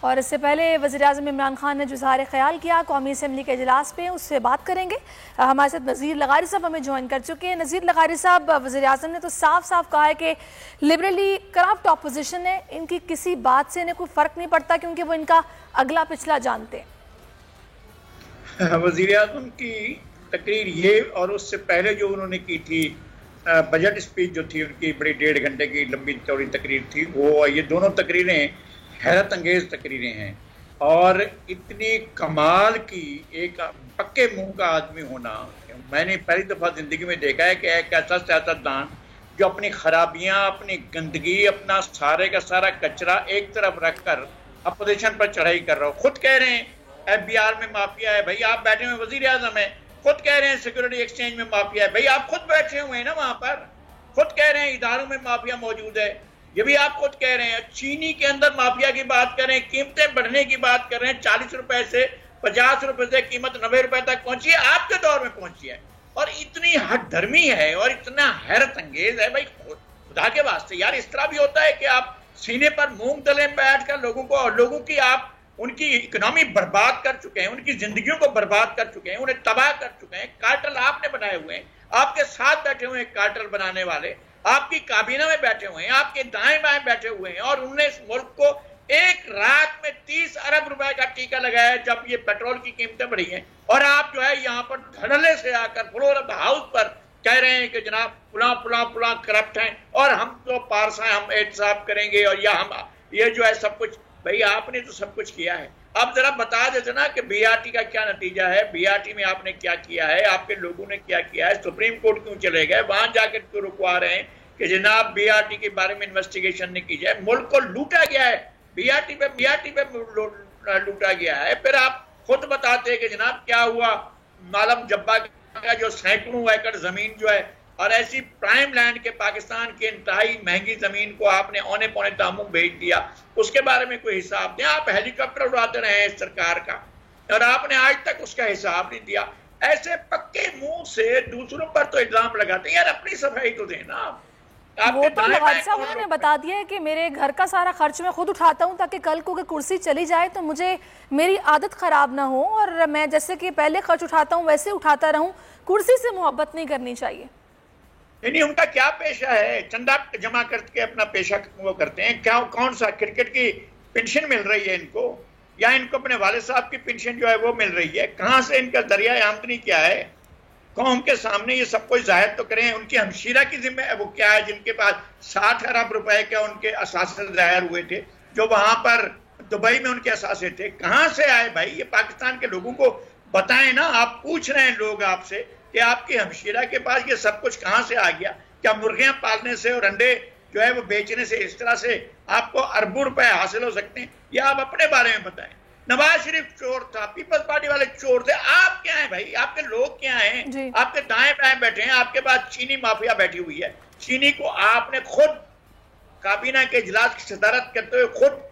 اور اس سے پہلے وزیراعظم عمران خان نے جو اظہار خیال کیا قومی اسمبلی کے اجلاس پہ، اس سے بات کریں گے۔ ہمارے ساتھ نذیر لغاری صاحب ہمیں جوائن کر چکے ہیں۔ نذیر لغاری صاحب، وزیراعظم نے تو صاف صاف کہا ہے کہ لبرلی کرپٹ اپوزیشن ہے، ان کی کسی بات سے انہیں کوئی فرق نہیں پڑتا کیونکہ وہ ان کا اگلا پچھلا جانتے ہیں۔ وزیراعظم کی تقریر یہ اور اس سے پہلے جو انہوں نے کی تھی بجٹ اسپیچ جو تھی ان کی بڑی 1.5 گھنٹے کی لمبی چوڑی تقریر تھی، وہ یہ دونوں تقریریں حیرت انگیز تقریریں ہیں، اور اتنی کمال کی ایک پکے منہ کا آدمی ہونا میں نے پہلی دفعہ زندگی میں دیکھا ہے کہ ایک ایسا سیاستدان جو اپنی خرابیاں، اپنی گندگی، اپنا سارے کا سارا کچرا ایک طرف رکھ کر اپوزیشن پر چڑھائی کر رہا ہو۔ خود کہہ رہے ہیں ایف بی آر میں مافیا ہے، بھائی آپ بیٹھے ہوئے وزیر اعظم ہیں، خود کہہ رہے ہیں سیکورٹی ایکسچینج میں مافیا ہے، بھائی آپ خود بیٹھے ہوئے ہیں نا وہاں پر، خود کہہ رہے ہیں اداروں میں مافیا موجود ہے، یہ بھی آپ خود کہہ رہے ہیں۔ چینی کے اندر مافیا کی بات کر رہے ہیں، قیمتیں بڑھنے کی بات کر رہے ہیں، 40 روپے سے 50 روپے سے قیمت 90 روپے تک پہنچی ہے، آپ کے دور میں پہنچی ہے، اور اتنی حد دھرمی ہے اور اتنا حیرت انگیز ہے۔ بھائی خدا کے واسطے یار، اس طرح بھی ہوتا ہے کہ آپ سینے پر مونگ دلے بیٹھ کر لوگوں کی آپ ان کی اکنامی برباد کر چکے ہیں، ان کی زندگیوں کو برباد کر چکے ہیں، انہیں تباہ کر چکے ہیں، کارٹل آپ نے بنائے ہوئے ہیں، آپ کے ساتھ بیٹھے ہوئے ہیں کارٹل بنانے والے، آپ کی کابینہ میں بیٹھے ہوئے ہیں، آپ کے دائیں بائیں بیٹھے ہوئے ہیں، اور انہوں نے اس ملک کو ایک رات میں 30 ارب روپے کا ٹیکہ لگایا ہے جب یہ پیٹرول کی قیمتیں بڑھی ہیں، اور آپ جو ہے یہاں پر دھڑلے سے آ کر فلور آف دا ہاؤس پر کہہ رہے ہیں کہ جناب پلاں کرپٹ ہیں اور ہم تو پارسا ہیں، ہم احتساب کریں گے، اور یہ جو ہے سب کچھ۔ بھئی آپ نے تو سب کچھ کیا ہے، اب ذرا بتا دیتے نا کہ بی آر ٹی کا کیا نتیجہ ہے، بی آر ٹی میں آپ نے کیا کیا ہے، آپ کے لوگوں نے کیا کیا ہے، سپریم کورٹ کیوں چلے گئے، وہاں جا کے کیوں رکوا رہے ہیں کہ جناب بی آر ٹی کے بارے میں انویسٹیگیشن نہیں کی جائے۔ ملک کو لوٹا گیا ہے، بی آر ٹی پہ لوٹا گیا ہے۔ پھر آپ خود بتاتے ہیں کہ جناب کیا ہوا معلم جبا کا جو سینکڑوں ایکڑ زمین جو ہے، اور ایسی پرائم لینڈ کے پاکستان کی انتہائی مہنگی زمین کو آپ نے اونے پونے داموں بھیج دیا، اس کے بارے میں کوئی حساب دیں۔ آپ ہیلی کاپٹر اڑاتے رہے ہیں سرکار کا، اور آپ نے آج تک اس کا حساب نہیں دیا۔ ایسے پکے منہ سے دوسروں پر تو الزام لگاتے ہیں، یار اپنی صفائی تو دینا۔ وہ تو لغاری صاحب انہوں نے بتا دیا ہے کہ میرے گھر کا سارا خرچ میں خود اٹھاتا ہوں تاکہ کل کو کرسی چلی جائے تو مجھے میری عادت خراب نہ ہو، اور میں جیسے کہ پہلے خرچ اٹھاتا ہوں ویسے اٹھاتا رہوں، کرسی سے محبت نہیں کرنی چاہیے۔ نہیں، ان کا کیا پیشہ ہے؟ چندہ جمع کر کے اپنا پیشہ وہ کرتے ہیں کیا؟ کون سا کرکٹ کی پینشن مل رہی ہے ان کو، یا ان کو اپنے والد صاحب کی پینشن جو ہے وہ مل رہی ہے؟ کہاں سے ان کا ذریعہ آمدنی کیا ہے؟ قوم کے سامنے یہ سب کچھ ظاہر تو کریں۔ ان کی ہمشیرہ کی ذمہ ہے وہ کیا ہے جن کے پاس 60 ارب روپے کے ان کے اثاثے ظاہر ہوئے تھے، جو وہاں پر دبئی میں ان کے اثاثے تھے، کہاں سے آئے؟ بھائی یہ پاکستان کے لوگوں کو بتائیں نا، آپ پوچھ رہے ہیں لوگ آپ سے کہ آپ کی ہمشیرہ کے پاس یہ سب کچھ کہاں سے آ گیا؟ کیا مرغیاں پالنے سے اور انڈے جو ہے وہ بیچنے سے اس طرح سے آپ کو اربوں روپے حاصل ہو سکتے ہیں؟ یہ آپ اپنے بارے میں بتائیں۔ نواز شریف چور تھا، پیپلز پارٹی والے چور تھے، آپ کیا ہیں بھائی؟ آپ کے لوگ کیا ہیں؟ آپ کے دائیں بائیں بیٹھے ہیں، آپ کے پاس چینی مافیا بیٹھی ہوئی ہے، چینی کو آپ نے خود کابینہ کے اجلاس کی صدارت کرتے ہوئے خود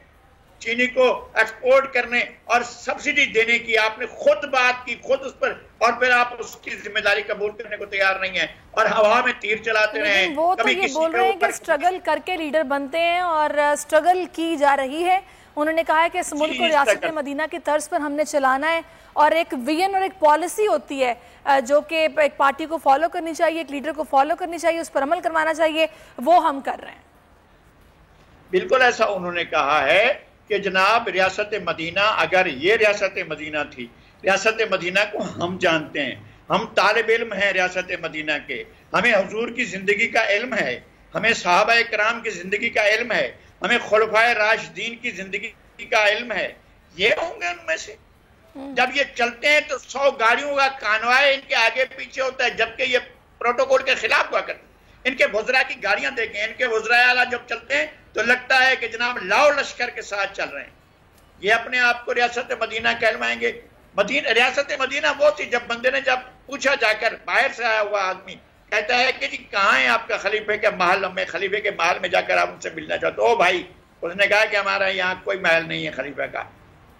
چینی کو ایکسپورٹ کرنے اور سبسڈی دینے کی آپ نے خود بات کی، خود اس پر، اور پھر آپ اس کی ذمہ داری قبول کرنے کو تیار نہیں ہیں اور ہوا میں تیر چلاتے رہے ہیں۔ وہ تو یہ بول رہے ہیں کہ سٹرگل کر کے لیڈر بنتے ہیں اور سٹرگل کی جا رہی ہے۔ انہوں نے کہا ہے کہ اس ملک کو ریاست مدینہ کی طرز پر ہم نے چلانا ہے، اور ایک ویژن اور ایک پالیسی ہوتی ہے جو کہ ایک پارٹی کو فالو کرنی چاہیے، ایک لیڈر کو فالو کرنی چاہیے، اس پر عمل کروانا چاہیے، وہ ہم کر رہے ہیں۔ بالکل ایسا انہوں نے کہا ہے کہ جناب ریاست مدینہ اگر یہ ریاست مدینہ تھی، ریاست مدینہ کو ہم جانتے ہیں، ہم طالب علم ہیں ریاست مدینہ کے، ہمیں حضور کی زندگی کا علم ہے، ہمیں صحابہ کرام کی زندگی کا علم ہے، ہمیں خلفائے راشدین کی زندگی کا علم ہے، یہ ہوں گے ان میں سے؟ جب یہ چلتے ہیں تو 100 گاڑیوں کا کانوائے ان کے آگے پیچھے ہوتا ہے، جبکہ یہ پروٹوکول کے خلاف ہوا کرتے ہیں۔ ان کے وزراء کی گاڑیاں دیکھیں، ان کے وزراء اعلیٰ جب چلتے ہیں تو لگتا ہے کہ جناب لاؤ لشکر کے ساتھ چل رہے ہیں۔ یہ اپنے آپ کو ریاست مدینہ کہلوائیں گے؟ ریاست مدینہ وہ تھی جب بندے نے جب پوچھا جا کر، باہر سے آیا ہوا آدمی کہتا ہے کہ جی کہاں ہے آپ کا خلیفے کے محل، ہمیں خلیفے کے محل میں جا کر آپ ان سے ملنا چاہتے ہو۔ او بھائی، اس نے کہا کہ ہمارا یہاں کوئی محل نہیں ہے خلیفہ کا،